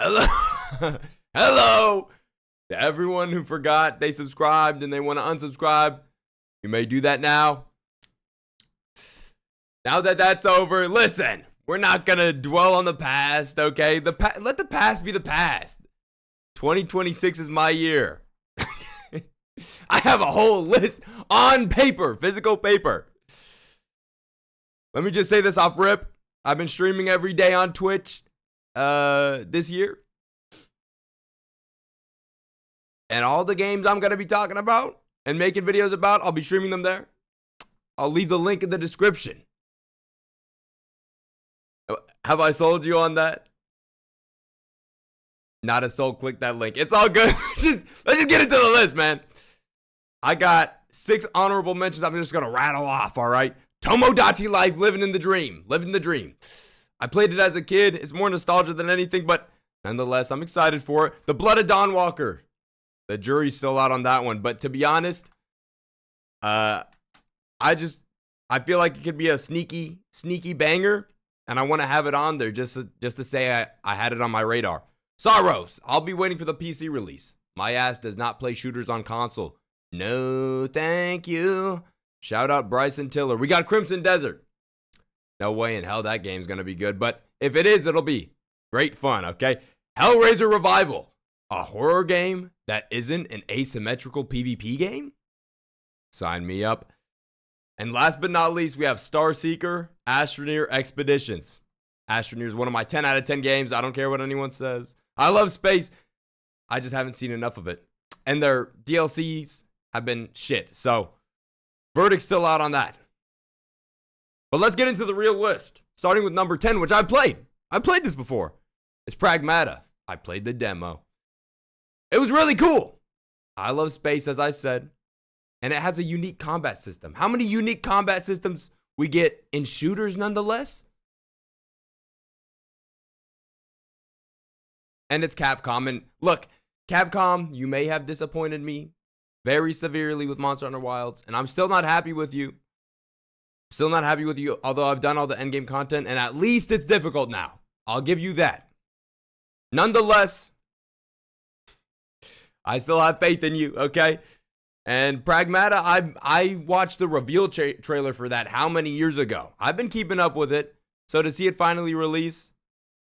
Hello. Hello. To everyone who forgot they subscribed and they want to unsubscribe, you may do that now. Now that that's over, listen, we're not going to dwell on the past, okay? Let the past be the past. 2026 is my year. I have a whole list on paper, physical paper. Let me just say this off rip. I've been streaming every day on Twitch this year. And all the games I'm going to be talking about and making videos about, I'll be streaming them there. I'll leave the link in the description. Have I sold you on that? Not a soul. Click that link. It's all good. Let's just get into the list, man. I got 6 honorable mentions. I'm just going to rattle off, all right? Tomodachi Life, living the dream. I played it as a kid. It's more nostalgia than anything, but nonetheless, I'm excited for it. The Blood of Dawn Walker. The jury's still out on that one, but to be honest, I feel like it could be a sneaky banger, and I want to have it on there just to say I had it on my radar. Sorrows. I'll be waiting for the PC release. My ass does not play shooters on console. No, thank you. Shout out Bryson Tiller. We got Crimson Desert. No way in hell that game's going to be good, but if it is, it'll be great fun, okay? Hellraiser Revival. A horror game that isn't an asymmetrical PvP game? Sign me up. And last but not least, we have Starseeker Astroneer Expeditions. Astroneer is one of my 10 out of 10 games. I don't care what anyone says. I love space. I just haven't seen enough of it. And their DLCs have been shit. So, verdict's still out on that. But let's get into the real list. Starting with number 10, which I played. I played this before. It's Pragmata. I played the demo. It was really cool. I love space, as I said. And it has a unique combat system. How many unique combat systems we get in shooters nonetheless? And it's Capcom. And look, Capcom, you may have disappointed me very severely with Monster Hunter Wilds. And I'm still not happy with you. Still not happy with you, although I've done all the endgame content. And at least it's difficult now. I'll give you that. Nonetheless, I still have faith in you, okay? And Pragmata, I watched the reveal trailer for that how many years ago? I've been keeping up with it, so to see it finally release,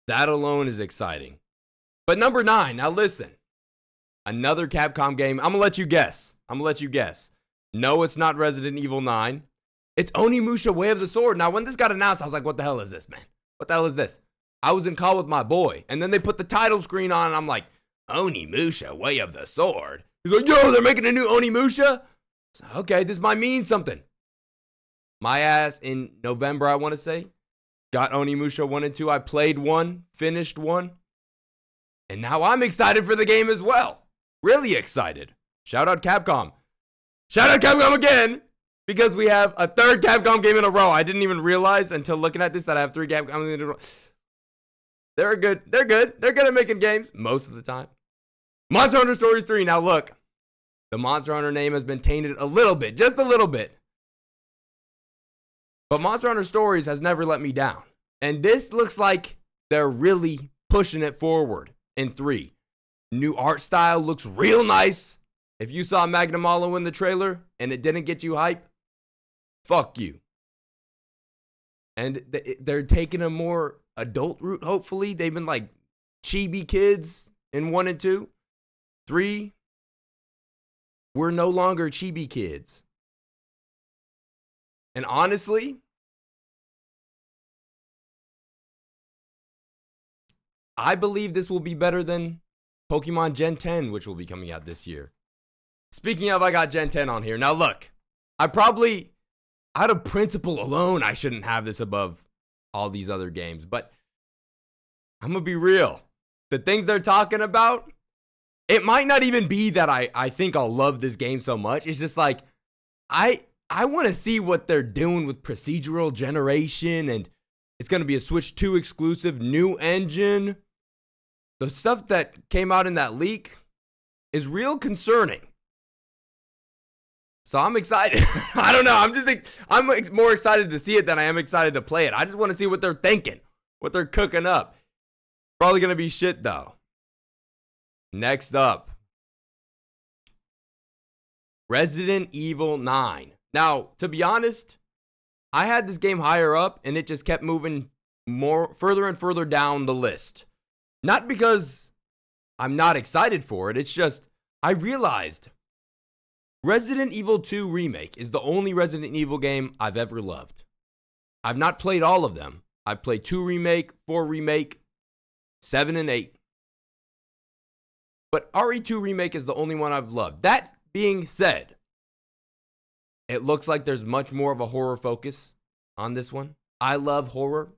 that alone is exciting. But number 9, now listen. Another Capcom game. I'm going to let you guess. No, it's not Resident Evil 9. It's Onimusha Way of the Sword. Now, when this got announced, I was like, what the hell is this, man? What the hell is this? I was in call with my boy, and then they put the title screen on, and I'm like, Onimusha Way of the Sword. He's like, yo, they're making a new Onimusha? So, okay, this might mean something. My ass in November, I want to say, got Onimusha 1 and 2. I played 1, finished 1. And now I'm excited for the game as well. Really excited. Shout out Capcom. Shout out Capcom again. Because we have a 3rd Capcom game in a row. I didn't even realize until looking at this that I have 3 Capcom games in a row. They're good. They're good at making games most of the time. Monster Hunter Stories 3. Now look, the Monster Hunter name has been tainted a little bit, just a little bit. But Monster Hunter Stories has never let me down. And this looks like they're really pushing it forward in 3. New art style looks real nice. If you saw Magnum Malo in the trailer and it didn't get you hype, fuck you. And they're taking a more adult route, hopefully. They've been like chibi kids in 1 and 2. 3, we're no longer chibi kids. And honestly, I believe this will be better than Pokemon Gen 10, which will be coming out this year. Speaking of, I got Gen 10 on here. Now look, I probably, out of principle alone, I shouldn't have this above all these other games. But I'm going to be real. The things they're talking about, it might not even be that I think I'll love this game so much. It's just like, I want to see what they're doing with procedural generation, and it's going to be a Switch 2 exclusive, new engine. The stuff that came out in that leak is real concerning. So I'm excited. I don't know. I'm more excited to see it than I am excited to play it. I just want to see what they're thinking, what they're cooking up. Probably going to be shit, though. Next up, Resident Evil 9. Now, to be honest, I had this game higher up, and it just kept moving further and further down the list. Not because I'm not excited for it. It's just, I realized Resident Evil 2 Remake is the only Resident Evil game I've ever loved. I've not played all of them. I've played 2 Remake, 4 Remake, 7 and 8. But RE2 Remake is the only one I've loved. That being said, it looks like there's much more of a horror focus on this one. I love horror.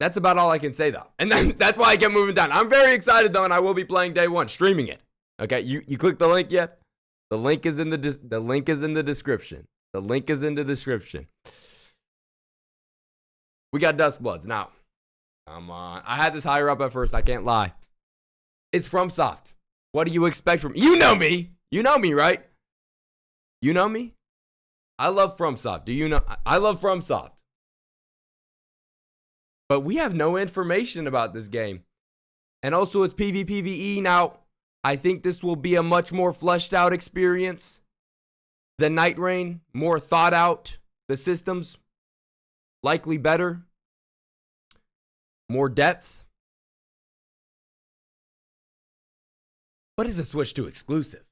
That's about all I can say, though. And that's why I kept moving down. I'm very excited, though, and I will be playing day one, streaming it. Okay, you clicked the link yet? The link is in the description. The link is in the description. We got Duskbloods. Now, come on. I had this higher up at first. I can't lie. It's FromSoft. What do you expect from... You know me. You know me, right? You know me? I love FromSoft. Do you know? I love FromSoft. But we have no information about this game. And also, it's PvPvE. Now, I think this will be a much more fleshed out experience than Night Rain. More thought out. The systems, likely better. More depth. But it's a Switch 2 exclusive.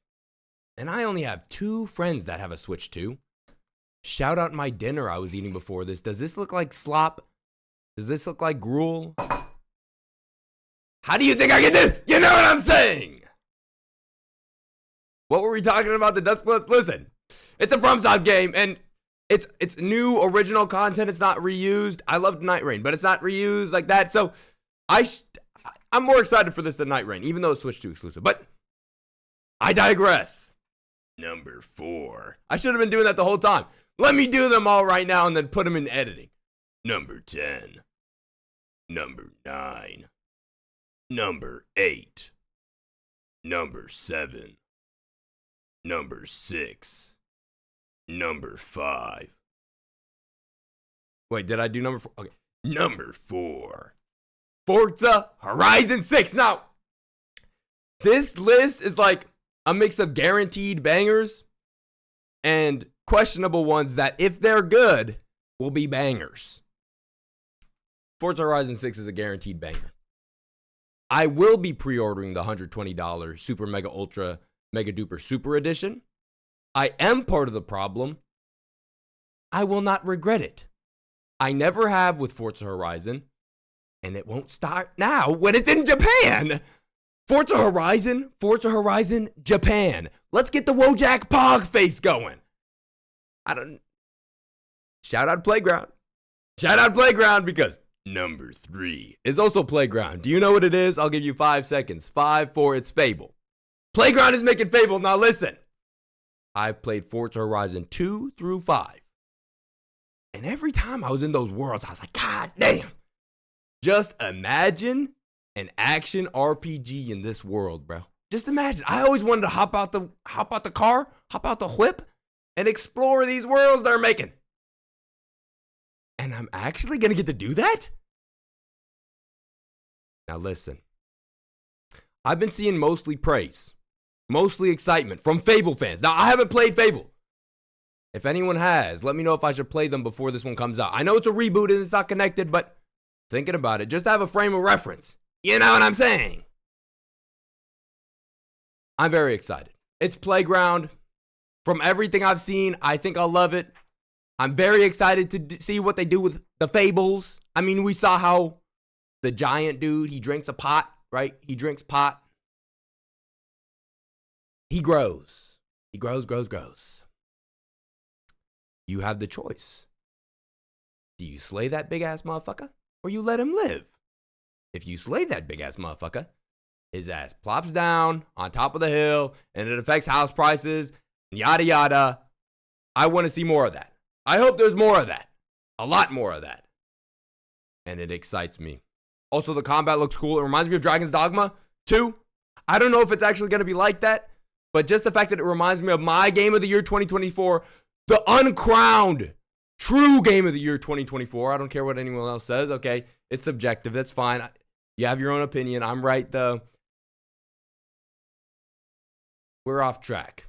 And I only have 2 friends that have a Switch 2. Shout out my dinner I was eating before this. Does this look like slop? Does this look like gruel? How do you think I get this? You know what I'm saying? What were we talking about? The Duskbloods? Listen, it's a FromSoft game, and it's new, original content. It's not reused. I loved Night Rain, but it's not reused like that. So I'm more excited for this than Night Rain, even though it's Switch 2 exclusive. But I digress. Number 4. I should have been doing that the whole time. Let me do them all right now and then put them in editing. Number 10. Number 9. Number 8. Number 7. Number 6. Number 5. Wait, did I do number 4? Okay. Number 4. Forza Horizon 6. Now, this list is like a mix of guaranteed bangers and questionable ones that, if they're good, will be bangers. Forza Horizon 6 is a guaranteed banger. I will be pre-ordering the $120 Super Mega Ultra Mega Duper Super Edition. I am part of the problem. I will not regret it. I never have with Forza Horizon, and it won't start now when it's in Japan. Forza Horizon, Japan. Let's get the Wojak Pog face going. Shout out Playground. Shout out Playground, because number 3 is also Playground. Do you know what it is? I'll give you 5 seconds. 5, 4, it's Fable. Playground is making Fable. Now listen. I played Forza Horizon 2 through 5. And every time I was in those worlds, I was like, God damn. Just imagine an action RPG in this world, bro. Just imagine. I always wanted to hop out the car, hop out the whip, and explore these worlds they're making. And I'm actually going to get to do that? Now listen. I've been seeing mostly praise, mostly excitement from Fable fans. Now, I haven't played Fable. If anyone has, let me know if I should play them before this one comes out. I know it's a reboot and it's not connected, but thinking about it, just to have a frame of reference. You know what I'm saying? I'm very excited. It's Playground. From everything I've seen, I think I'll love it. I'm very excited to see what they do with the Fables. I mean, we saw how the giant dude, he drinks a pot, right? He drinks pot. He grows. He grows. You have the choice. Do you slay that big-ass motherfucker, or you let him live? If you slay that big-ass motherfucker, his ass plops down on top of the hill, and it affects house prices, yada yada. I want to see more of that. I hope there's more of that. A lot more of that. And it excites me. Also, the combat looks cool. It reminds me of Dragon's Dogma 2. I don't know if it's actually going to be like that, but just the fact that it reminds me of my game of the year 2024, the Uncrowned true game of the year 2024. I don't care what anyone else says. Okay, it's subjective. That's fine. You have your own opinion. I'm right, though. We're off track.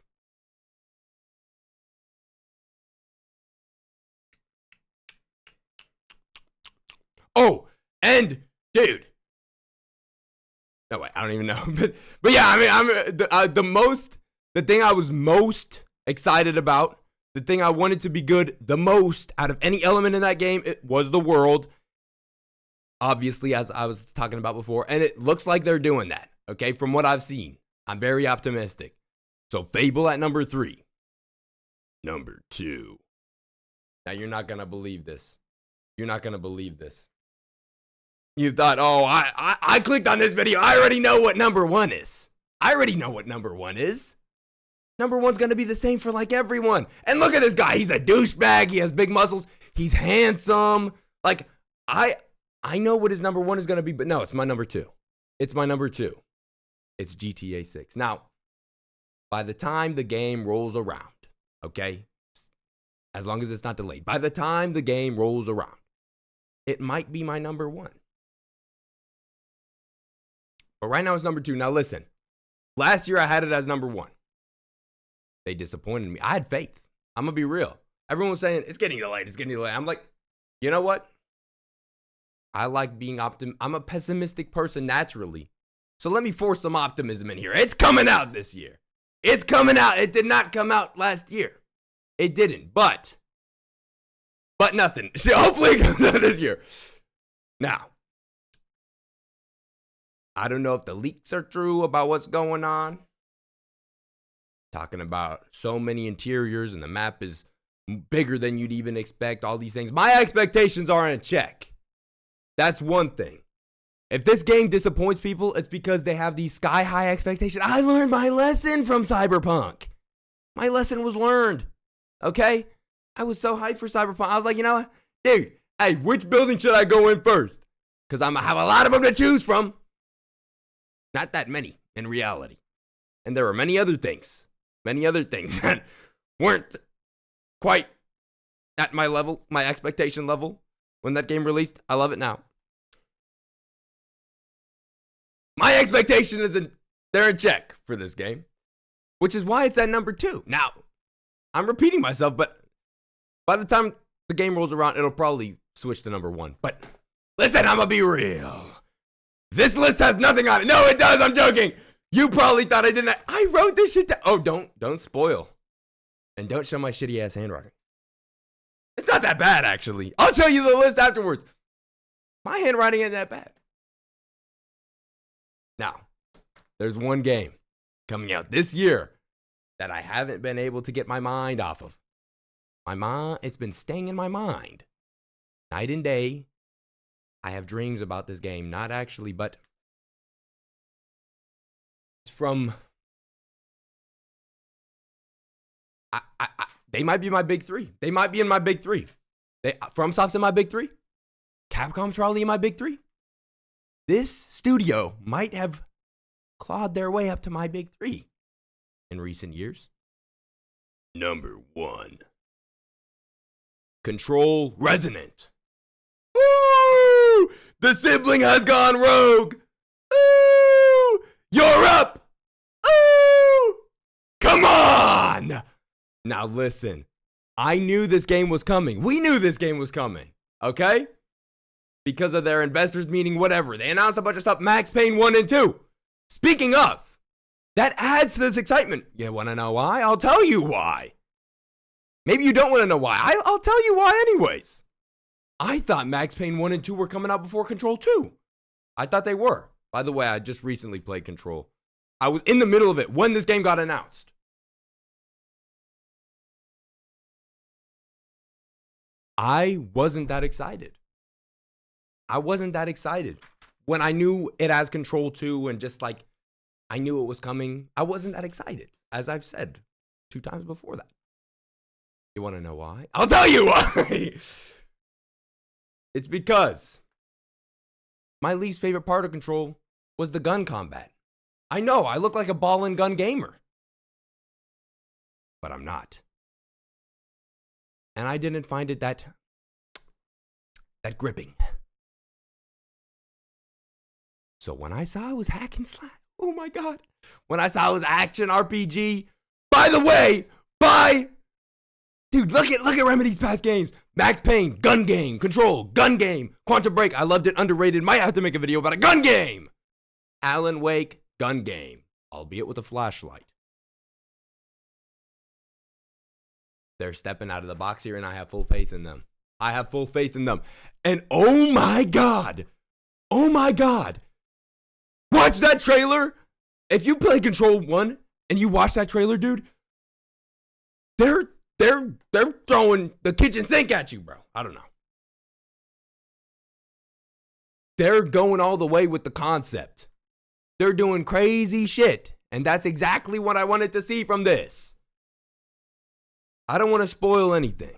Oh, and dude. No, wait, I don't even know. But yeah, I mean, I'm the thing I was most excited about, the thing I wanted to be good the most out of any element in that game, it was the world. Obviously, as I was talking about before, and it looks like they're doing that. Okay, from what I've seen, I'm very optimistic. So Fable at number 3. Number 2. Now you're not gonna believe this. You're not gonna believe this. You thought, oh, I clicked on this video. I already know what number 1 is. I already know what number 1 is. Number 1's going to be the same for like everyone. And look at this guy. He's a douchebag. He has big muscles. He's handsome. Like, I know what his number 1 is going to be, but no, it's my number 2. It's my number 2. It's GTA 6. Now, by the time the game rolls around, okay, as long as it's not delayed, by the time the game rolls around, it might be my number 1. But right now it's number 2. Now listen, last year I had it as number 1. They disappointed me. I had faith. I'm going to be real. Everyone was saying, it's getting delayed, it's getting delayed. I'm like, you know what? I like being I'm a pessimistic person naturally. So let me force some optimism in here. It's coming out this year. It's coming out. It did not come out last year. It didn't. But nothing. Hopefully it comes out this year. Now, I don't know if the leaks are true about what's going on. Talking about so many interiors and the map is bigger than you'd even expect, all these things. My expectations are in check. That's one thing. If this game disappoints people, it's because they have these sky-high expectations. I learned my lesson from Cyberpunk. My lesson was learned, okay? I was so hyped for Cyberpunk. I was like, you know what? Dude, hey, which building should I go in first? Because I'm going to have a lot of them to choose from. Not that many in reality. And there were many other things that weren't quite at my level, my expectation level when that game released. I love it now. My expectation they're in check for this game, which is why it's at number 2. Now, I'm repeating myself, but by the time the game rolls around, it'll probably switch to number 1. But listen, I'm gonna be real. This list has nothing on it. No, it does. I'm joking. You probably thought I didn't. I wrote this shit down. Oh, don't spoil. And don't show my shitty ass handwriting. It's not that bad, actually. I'll show you the list afterwards. My handwriting ain't that bad. Now, there's one game coming out this year that I haven't been able to get my mind off of. It's been staying in my mind. Night and day. I have dreams about this game. Not actually, but it's from... they might be my big 3. They might be in my big 3. FromSoft's in my big 3. Capcom's probably in my big 3. This studio might have clawed their way up to my big 3 in recent years. Number 1. Control Resonant. Woo! The sibling has gone rogue. Ooh! You're up. Ooh! Come on! Now listen, I knew this game was coming. We knew this game was coming, okay? Because of their investors meeting, whatever. They announced a bunch of stuff, Max Payne 1 and 2. Speaking of, that adds to this excitement. You want to know why? I'll tell you why. Maybe you don't want to know why. I'll tell you why anyways. I thought Max Payne 1 and 2 were coming out before Control 2. I thought they were. By the way, I just recently played Control. I was in the middle of it when this game got announced. I wasn't that excited. When I knew it has Control 2 and just like, I knew it was coming, I wasn't that excited, as I've said 2 times before that. You want to know why? I'll tell you why. It's because my least favorite part of Control was the gun combat. I know, I look like a ball and gun gamer. But I'm not. And I didn't find it that gripping. So when I saw it was hack and slash, oh my God. When I saw it was action RPG, by the way, dude, look at Remedy's past games. Max Payne, gun game. Control, gun game. Quantum Break, I loved it, underrated. Might have to make a video about a gun game. Alan Wake, gun game, albeit with a flashlight. They're stepping out of the box here, and I have full faith in them. I have full faith in them. And oh my God, watch that trailer. If you play Control 1 and you watch that trailer, dude, they're throwing the kitchen sink at you, bro. I don't know. They're going all the way with the concept. They're doing crazy shit. And that's exactly what I wanted to see from this. I don't want to spoil anything.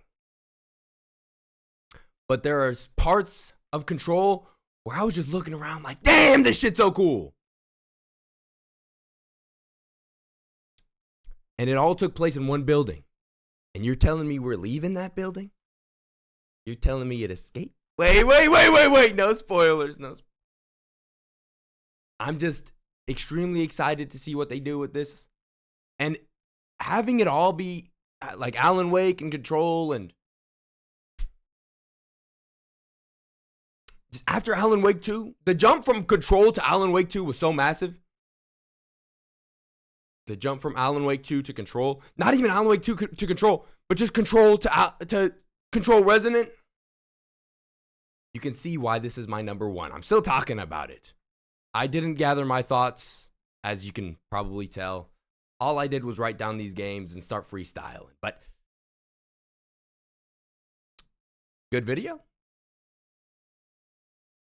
But there are parts of Control where I was just looking around like, damn, this shit's so cool. And it all took place in one building. And you're telling me we're leaving that building? You're telling me it escaped? Wait. No spoilers. I'm just extremely excited to see what they do with this. And having it all be like Alan Wake and Control, and after Alan Wake 2, the jump from Control to Alan Wake 2 was so massive. The jump from Alan Wake 2 to Control, not even Alan Wake 2 to Control, but just Control to Control Resonant. You can see why this is my number one. I'm still talking about it. I didn't gather my thoughts, as you can probably tell. All I did was write down these games and start freestyling. But good video.